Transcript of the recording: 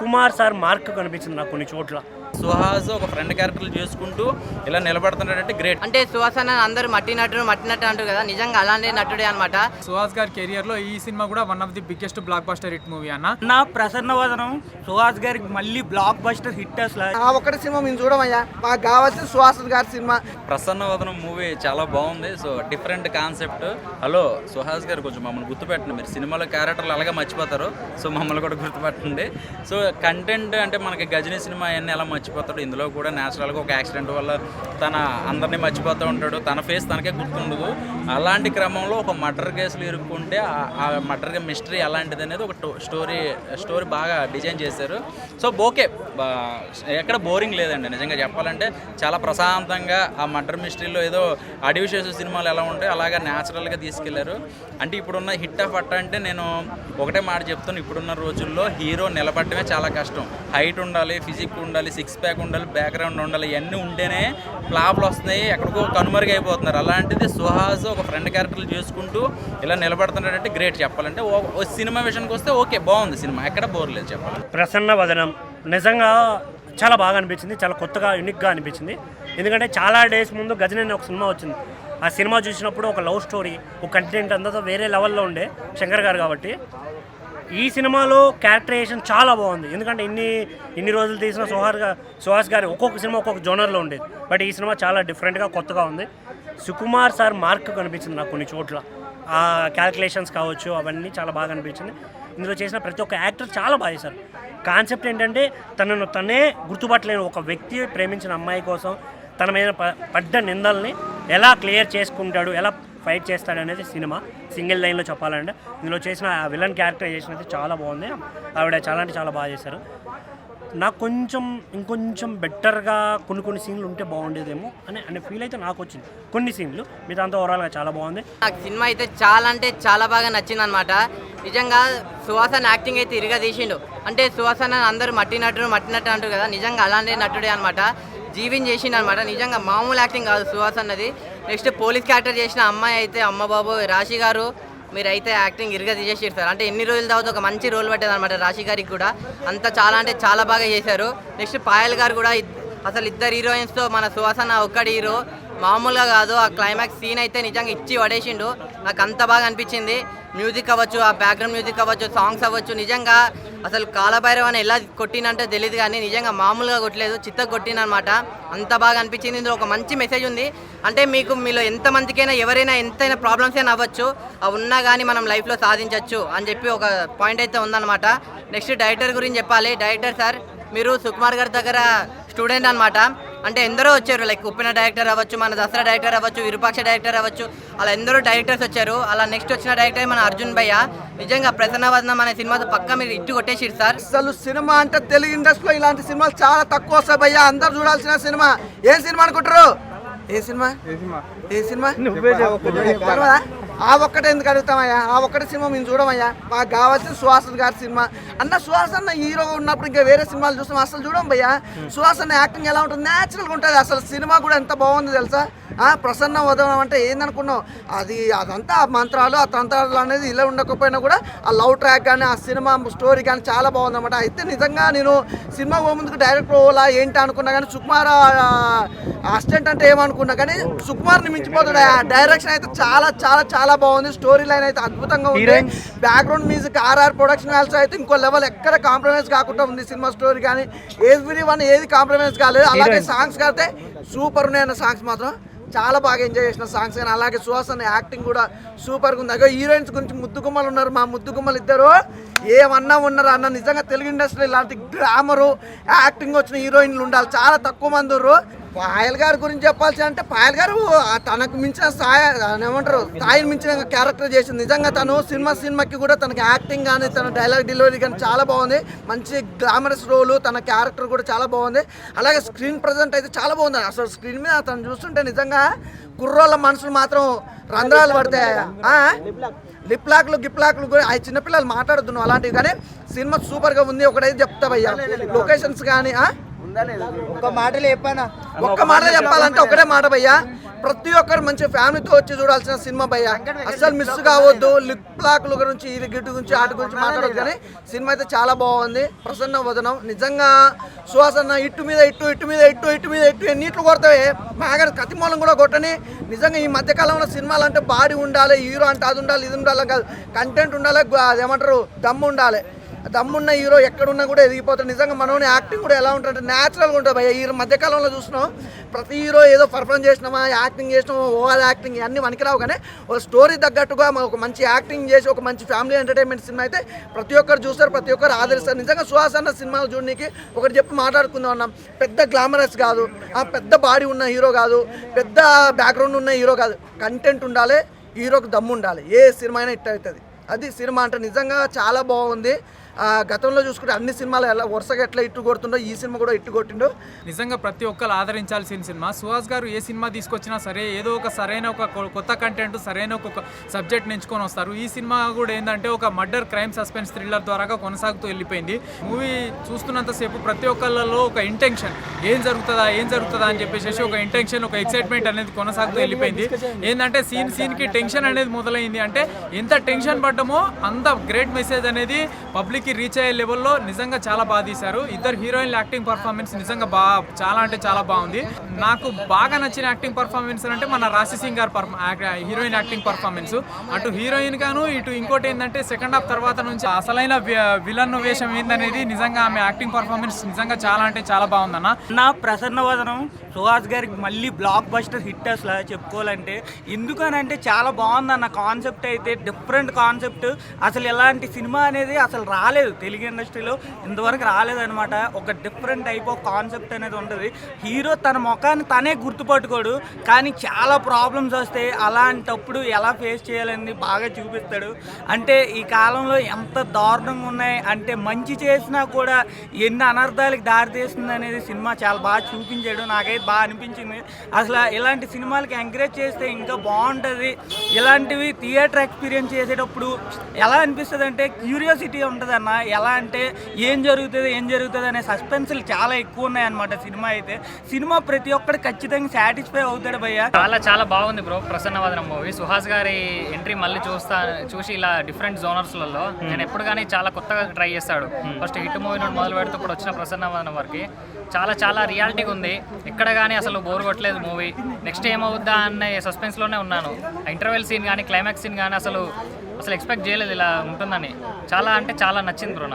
Kumar sir mark కనిపించింది నాకు కొన్ని చోట్ల. సుహాస్ ఒక ఫ్రెండ్ క్యారెక్టర్లు చేసుకుంటూ ఇలా నిలబడుతున్నాడంటే గ్రేట్. అంటే సుహాస్ అన్న అందరూ మట్టి నటుడు అంటారు కదా, నిజంగా అలాంటి నటుడే అనమాట. సుహాస్ గారి కెరియర్ లో ఈ సినిమా కూడా one of the biggest block buster hit movie అన్న. నా ప్రసన్న వదనం సుహాస్ గారికి మళ్ళీ బ్లాక్ బస్టర్ హిట్. అసలు ఆ ఒక్కటి సినిమా మేము చూడమయ్యా, మాకు కావాల్సిన సుహాస్ గారి సినిమా. ప్రసన్న వదనం మూవీ చాలా బాగుంది. So different concept. Hello Suhas గారు, కొంచెం మమ్మల్ని గుర్తుపెట్టండి. మీరు సినిమాలో క్యారెక్టర్లు అలాగే మర్చిపోతారు, సో మమ్మల్ని కూడా గుర్తుపెట్టండి. సో కంటెంట్ అంటే మనకి గజనీ సినిమా అన్నీ ఎలా మర్చిపోతాడు, ఇందులో కూడా న్యాచురల్గా ఒక యాక్సిడెంట్ వల్ల తన అందరినీ మర్చిపోతూ ఉంటాడు, తన ఫేస్ తనకే గుర్తుండదు. అలాంటి క్రమంలో ఒక మర్డర్ కేసులు ఇరుక్కుంటే ఆ మర్డర్ మిస్టరీ అలాంటిది అనేది ఒక స్టోరీ బాగా డిజైన్ చేశారు. సో ఓకే, ఎక్కడ బోరింగ్ లేదండి. నిజంగా చెప్పాలంటే చాలా ప్రశాంతంగా ఆ మర్డర్ మిస్టరీలో ఏదో అడివిశేష సినిమాలు ఎలా ఉంటాయో అలాగా న్యాచురల్గా తీసుకెళ్లారు. అంటే ఇప్పుడున్న హిట్ ఆఫ్ అట్ట అంటే నేను ఒకటే మాట చెప్తాను, ఇప్పుడున్న రోజుల్లో హీరో నిలబడటమే చాలా కష్టం. హైట్ ఉండాలి, ఫిజిక్ ఉండాలి, సిక్స్ ప్యాక్ ఉండాలి, బ్యాక్గ్రౌండ్ ఉండాలి, ఇవన్నీ ఉంటేనే ఫ్లాప్లు వస్తున్నాయి, ఎక్కడికో కనుమరుగైపోతున్నారు. అలాంటిది సుహాస్ ఒక ఫ్రెండ్ క్యారెక్టర్లు చేసుకుంటూ ఇలా నిలబడుతున్నాడంటే గ్రేట్. చెప్పాలంటే సినిమా విషయానికి వస్తే ఓకే, బాగుంది సినిమా, ఎక్కడ బోర్ లేదు చెప్పాలి. ప్రసన్న వదనం నిజంగా చాలా బాగా అనిపించింది, చాలా కొత్తగా యూనిక్గా అనిపించింది. ఎందుకంటే చాలా డేస్ ముందు గజనీ అనే ఒక సినిమా వచ్చింది. ఆ సినిమా చూసినప్పుడు ఒక లవ్ స్టోరీ, ఒక కంటెంట్ అంతా వేరే లెవెల్లో ఉండే శంకర్ గారు కాబట్టి. ఈ సినిమాలో క్యారెక్టరైజేషన్ చాలా బాగుంది. ఎందుకంటే ఇన్ని రోజులు తీసిన సుహాస్ గారి ఒక్కొక్క సినిమా ఒక్కొక్క జోనర్లో ఉండేది, బట్ ఈ సినిమా చాలా డిఫరెంట్గా కొత్తగా ఉంది. సుకుమార్ సార్ మార్క్ కనిపించింది నాకు కొన్ని చోట్ల. ఆ క్యాల్కులేషన్స్ కావచ్చు, అవన్నీ చాలా బాగా అనిపించింది. ఇందులో చేసిన ప్రతి ఒక్క యాక్టర్ చాలా బాగా చేశారు. కాన్సెప్ట్ ఏంటంటే తనను తనే గుర్తుపట్టలేని ఒక వ్యక్తి ప్రేమించిన అమ్మాయి కోసం తన మీద పడ్డ నిందల్ని ఎలా క్లియర్ చేసుకుంటాడు, ఎలా ఫైట్ చేస్తాడు అనేది సినిమా. సింగిల్ లైన్లో చెప్పాలంటే ఇందులో చేసిన విలన్ క్యారెక్టరైజేషన్ అయితే చాలా బాగుంది. ఆవిడ చాలా అంటే చాలా బాగా చేశారు. నాకు ఇంకొంచెం బెటర్గా కొన్ని సీన్లు ఉంటే బాగుండేదేమో అనే ఫీల్ అయితే నాకు వచ్చింది. కొన్ని సీన్లు మీద అంతా ఓవరాల్గా చాలా బాగుంది. నాకు సినిమా అయితే చాలా అంటే చాలా బాగా నచ్చింది అనమాట. నిజంగా సుహాస్ అన్న యాక్టింగ్ అయితే ఇరుగా తీసిండు. అంటే సుహాస్ అన్న అందరూ మట్టి నటుడు అంటారు కదా, నిజంగా అలాంటి నటుడే అనమాట. జీవిని చేసిండు అనమాట. నిజంగా మామూలు యాక్టింగ్ కాదు సుహాస్ అన్నది. నెక్స్ట్ పోలీస్ క్యారెక్టర్ చేసిన అమ్మాయి అయితే అమ్మ బాబు రాశి గారు, మీరైతే యాక్టింగ్ ఇరుగా తీసేసారు సార్. అంటే ఎన్ని రోజుల తర్వాత ఒక మంచి రోల్ పట్టేది అనమాట రాశి గారికి కూడా. అంతా చాలా అంటే చాలా బాగా చేశారు. నెక్స్ట్ పాయల్ గారు కూడా, అసలు ఇద్దరు హీరోయిన్స్తో మన సుహాస్ అన్న ఒక్కడి హీరో, మామూలుగా కాదు. ఆ క్లైమాక్స్ సీన్ అయితే నిజంగా ఇచ్చి పడేసిండు. నాకు అంత బాగా అనిపించింది. మ్యూజిక్ అవ్వచ్చు, ఆ బ్యాక్గ్రౌండ్ మ్యూజిక్ అవ్వచ్చు, సాంగ్స్ అవ్వచ్చు, నిజంగా అసలు కాలభైరవ్ అని ఎలా కొట్టినంటే తెలియదు కానీ నిజంగా మామూలుగా కొట్టలేదు, చిత్తగా కొట్టినమాట. అంత బాగా అనిపించింది. ఇందులో ఒక మంచి మెసేజ్ ఉంది. అంటే మీలో ఎంతమందికైనా ఎవరైనా ఎంతైనా ప్రాబ్లమ్స్ అయినా అవ్వచ్చు, అవి ఉన్నా కానీ మనం లైఫ్లో సాధించవచ్చు అని చెప్పి ఒక పాయింట్ అయితే ఉందన్నమాట. నెక్స్ట్ డైరెక్టర్ గురించి చెప్పాలి. డైరెక్టర్ సార్, మీరు సుకుమార్ గారి దగ్గర స్టూడెంట్ అనమాట. అంటే ఎందరో వచ్చారు, లైక్ ఉప్పిన డైరెక్టర్ అవ్వచ్చు, మన దసరా డైరెక్టర్ అవ్వచ్చు, విరూపాక్ష డైరెక్టర్ అవ్వచ్చు, అలా ఎందరో డైరెక్టర్స్ వచ్చారు. అలా నెక్స్ట్ వచ్చిన డైరెక్టర్ మన అర్జున్ భయ్య. నిజంగా ప్రసన్న వదనం అనే సినిమాతో పక్కా మీరు ఇట్టు కొట్టేసిరు సార్. అసలు సినిమా అంటే తెలుగు ఇండస్ట్రీలో ఇలాంటి సినిమాలు చాలా తక్కువ వస్తాయి భయ్యా. అందరు చూడాల్సిన సినిమా. ఏం సినిమా అనుకుంటారు? ఏ సినిమా? ఆ ఒక్కటే ఎందుకు అడుగుతామయ్యా? ఆ ఒక్కటి సినిమా మేము చూడమయ్యా, మాకు కావాల్సిన సుహాస్ గారి సినిమా. సుహాస్ అన్న హీరో ఉన్నప్పుడు ఇంకా వేరే సినిమాలు చూస్తాం, అసలు చూడం భయ్యా. సుహాస్ అన్న యాక్టింగ్ ఎలా ఉంటుంది? న్యాచురల్గా ఉంటుంది. అసలు సినిమా కూడా ఎంత బాగుంది తెలుసా. ప్రసన్న వదనం అంటే ఏందనుకున్నావు, అదంతా ఆ మంత్రాలు, ఆ తంత్రాలు అనేది ఇలా ఉండకపోయినా కూడా ఆ లవ్ ట్రాక్ కానీ ఆ సినిమా స్టోరీ కానీ చాలా బాగుందన్నమాట. అయితే నిజంగా నేను సినిమా ముందుకు డైరెక్ట్ పోవాలా ఏంటి అనుకున్నా కానీ సుకుమార్ అసిస్టెంట్ అంటే ఏమనుకున్నా కానీ సుకుమార్ని మించిపోతాడు. డైరెక్షన్ అయితే చాలా చాలా చాలా బాగుంది. స్టోరీ లైన్ అయితే అద్భుతంగా ఉంది. బ్యాక్గ్రౌండ్ మ్యూజిక్, ఆర్ఆర్ ప్రొడక్షన్ వాల్స్ అయితే ఇంకో లెవెల్, ఎక్కడ కాంప్రమైజ్ కాకుండా ఉంది సినిమా స్టోరీ కానీ. ఏది కాంప్రమైజ్ కాలేదు. అలాగే సాంగ్స్ అయితే సూపర్ ఉన్నాయన్న సాంగ్స్ మాత్రం చాలా బాగా ఎంజాయ్ చేసిన సాంగ్స్ కానీ. అలాగే సుహాస్ అన్న యాక్టింగ్ కూడా సూపర్గా ఉంది. అగో హీరోయిన్స్ గురించి ముద్దుగుమ్మలు ఉన్నారు, మా ముద్దుగుమ్మలు ఇద్దరు ఏమన్నా ఉన్నారు అన్న. నిజంగా తెలుగు ఇండస్ట్రీలో ఇలాంటి గ్లామరు యాక్టింగ్ వచ్చిన హీరోయిన్లు ఉండాలి, చాలా తక్కువ మంది ఉన్నారు. పాయల్ గారి గురించి చెప్పాల్సి అంటే పాయల్ గారు తనకు మించిన స్థాయిని మించిన క్యారెక్టర్ చేసింది. నిజంగా తను సినిమాకి కూడా తనకి యాక్టింగ్ కానీ తన డైలాగ్ డెలివరీ కానీ చాలా బాగుంది. మంచి గ్లామరస్ రోలు, తన క్యారెక్టర్ కూడా చాలా బాగుంది. అలాగే స్క్రీన్ ప్రజెంట్ అయితే చాలా బాగుంది. అసలు స్క్రీన్ మీద తను చూస్తుంటే నిజంగా కుర్రోళ్ళ మనుషులు మాత్రం రంధ్రాలు పడతాయి. గిప్లాక్లు కూడా ఆ చిన్నపిల్లలు మాట్లాడుతున్నాం అలాంటివి. కానీ సినిమా సూపర్గా ఉంది. ఒకటైతే చెప్తా భయ్యా, లొకేషన్స్ కానీ ఒక్క మాటలో చెప్పాలంటే ఒకటే మాట భయ్యా, ప్రతి ఒక్కరు మంచి ఫ్యామిలీతో వచ్చి చూడాల్సిన సినిమా భయ్య. అస్సలు మిస్ కావద్దు. లిప్ బ్లాక్ల గురించి ఇది గిట్టు గురించి ఆటి గురించి మాట్లాడదు, కానీ సినిమా అయితే చాలా బాగుంది. ప్రసన్న వదనం నిజంగా. సుహాసన్న ఇట్టు మీద ఇట్టు, ఇట్టు మీద ఇట్టు, ఇట్టు మీద ఇట్టు ఎన్నిట్లు కొడతావే బాగా కత్తి మూలం కూడా కొట్టని. నిజంగా ఈ మధ్యకాలంలో సినిమాలు అంటే బాడీ ఉండాలి, హీరో అంటే అది ఉండాలి, ఇది ఉండాలి కాదు, కంటెంట్ ఉండాలి, అదేమంటారు దమ్ము ఉండాలి. దమ్మున్న హీరో ఎక్కడున్నా కూడా ఎదిగిపోతాడు. నిజంగా మనోని యాక్టింగ్ కూడా ఎలా ఉంటుంది, న్యాచురల్గా ఉంటుంది భయ్య. ఈ మధ్యకాలంలో చూసినాం ప్రతి హీరో ఏదో పర్ఫార్మ్ చేసినామా, యాక్టింగ్ చేసినామా, ఓవర్ యాక్టింగ్ అన్నీ మనకిరావు, కానీ ఒక స్టోరీ తగ్గట్టుగా ఒక మంచి యాక్టింగ్ చేసి ఒక మంచి ఫ్యామిలీ ఎంటర్టైన్మెంట్ సినిమా అయితే ప్రతి ఒక్కరు చూస్తారు, ప్రతి ఒక్కరు ఆదరిస్తారు. నిజంగా సుహాసన్న సినిమాలు చూడడానికి ఒకటి చెప్పి మాట్లాడుకుందాం అన్నాం. పెద్ద గ్లామరస్ కాదు, ఆ పెద్ద బాడీ ఉన్న హీరో కాదు, పెద్ద బ్యాక్గ్రౌండ్ ఉన్న హీరో కాదు, కంటెంట్ ఉండాలి, హీరోకి దమ్ము ఉండాలి. ఏ సినిమా అయినా హిట్ అవుతుంది. అది సినిమా అంటే నిజంగా చాలా బాగుంది. గతంలో చూసుకుంటే అన్ని సినిమాలు ఎలా వరుసగా ఎట్లా ఇట్టు కొడుతుండో ఈ సినిమా కూడా ఇట్టు కొట్టిండో. నిజంగా ప్రతి ఒక్కరు ఆదరించాల్సిన సినిమా. సుహాస్ గారు ఏ సినిమా తీసుకొచ్చినా సరే ఏదో ఒక సరైన ఒక కొత్త కంటెంట్, సరైన ఒక సబ్జెక్ట్ ఎంచుకొని వస్తారు. ఈ సినిమా కూడా ఏంటంటే ఒక మర్డర్, క్రైమ్, సస్పెన్స్ థ్రిల్లర్ ద్వారా కొనసాగుతూ వెళ్ళిపోయింది. మూవీ చూస్తున్నంతసేపు ప్రతి ఒక్కళ్ళలో ఒక ఇంటెన్షన్, ఏం జరుగుతుందా అని చెప్పేసి ఒక ఇంటెన్షన్, ఒక ఎక్సైట్మెంట్ అనేది కొనసాగుతూ వెళ్ళిపోయింది. ఏంటంటే సీన్కి టెన్షన్ అనేది మొదలైంది. అంటే ఎంత టెన్షన్ పడ్డామో అంత గ్రేట్ మెసేజ్ అనేది పబ్లిక్ రీచ్ అయ్యే లెవెల్లో నిజంగా చాలా బాగా తీశారు. ఇద్దరు హీరోయిన్ల యాక్టింగ్ పర్ఫార్మెన్స్ నిజంగా చాలా అంటే చాలా బాగుంది. నాకు బాగా నచ్చిన యాక్టింగ్ పర్ఫార్మెన్స్ అంటే మన రాశి సింగ్ గారు హీరోయిన్ యాక్టింగ్ పర్ఫార్మెన్స్. అటు హీరోయిన్ గాను, ఇటు ఇంకోటి ఏంటంటే సెకండ్ హాఫ్ తర్వాత నుంచి అసలైన విలన్ వేషం ఏందనేది నిజంగా ఆమె యాక్టింగ్ పర్ఫార్మెన్స్ నిజంగా చాలా అంటే చాలా బాగుందన్న. నా ప్రసన్న వదనం సుహాస్ గారికి మళ్ళీ బ్లాక్ బస్టర్ హిట్ అసలు చెప్పుకోవాలంటే. ఎందుకనంటే చాలా బాగుందన్న కాన్సెప్ట్ అయితే, డిఫరెంట్ కాన్సెప్ట్. అసలు ఎలాంటి సినిమా అనేది అసలు రాలేదు తెలుగు ఇండస్ట్రీలో, ఇంతవరకు రాలేదనమాట. ఒక డిఫరెంట్ టైప్ ఆఫ్ కాన్సెప్ట్ అనేది ఉంటుంది. హీరో తన ముఖాన్ని తనే గుర్తుపట్టుకోడు, కానీ చాలా ప్రాబ్లమ్స్ వస్తాయి. అలాంటప్పుడు ఎలా ఫేస్ చేయాలని బాగా చూపిస్తాడు. అంటే ఈ కాలంలో ఎంత దారుణంగా ఉన్నాయి అంటే, మంచి చేసినా కూడా ఎన్ని అనర్థాలకు దారితీస్తుంది అనేది సినిమా చాలా బాగా చూపించాడు. నాకైతే బాగా అనిపించింది. అసలు ఇలాంటి సినిమాలకి ఎంకరేజ్ చేస్తే ఇంకా బాగుంటుంది. ఇలాంటివి థియేటర్ ఎక్స్పీరియన్స్ చేసేటప్పుడు ఎలా అనిపిస్తుంది అంటే క్యూరియాసిటీ ఉంటుంది అన్న. ఎలా అంటే ఏం జరుగుతుంది అనే సస్పెన్స్లు చాలా ఎక్కువ ఉన్నాయి అన్నమాట. సినిమా ప్రతి ఒక్కరు ఖచ్చితంగా సాటిస్ఫై అవుతాడు భయ్య. చాలా బాగుంది బ్రో. ప్రసన్నవదనం మూవీ సుహాస్ గారి ఎంట్రీ మళ్ళీ చూసి ఇలా డిఫరెంట్ జోనర్స్లలో నేను ఎప్పుడు కానీ చాలా కొత్తగా ట్రై చేస్తాడు. ఫస్ట్ హిట్ మూవీ నుండి మొదలు పెడుతూ ఇప్పుడు వచ్చిన ప్రసన్నవదనం వరకు చాలా రియాలిటీగా ఉంది. ఎక్కడ కానీ అసలు బోర్ కొట్టలేదు మూవీ. నెక్స్ట్ ఏమవుద్దా అనే సస్పెన్స్లోనే ఉన్నాను. ఇంటర్వెల్ సీన్ కానీ, క్లైమాక్స్ సీన్ కానీ అసలు ఎక్స్పెక్ట్ చేయలేదు ఇలా ఉంటుందని. చాలా అంటే చాలా నచ్చింది బ్రో నాకు.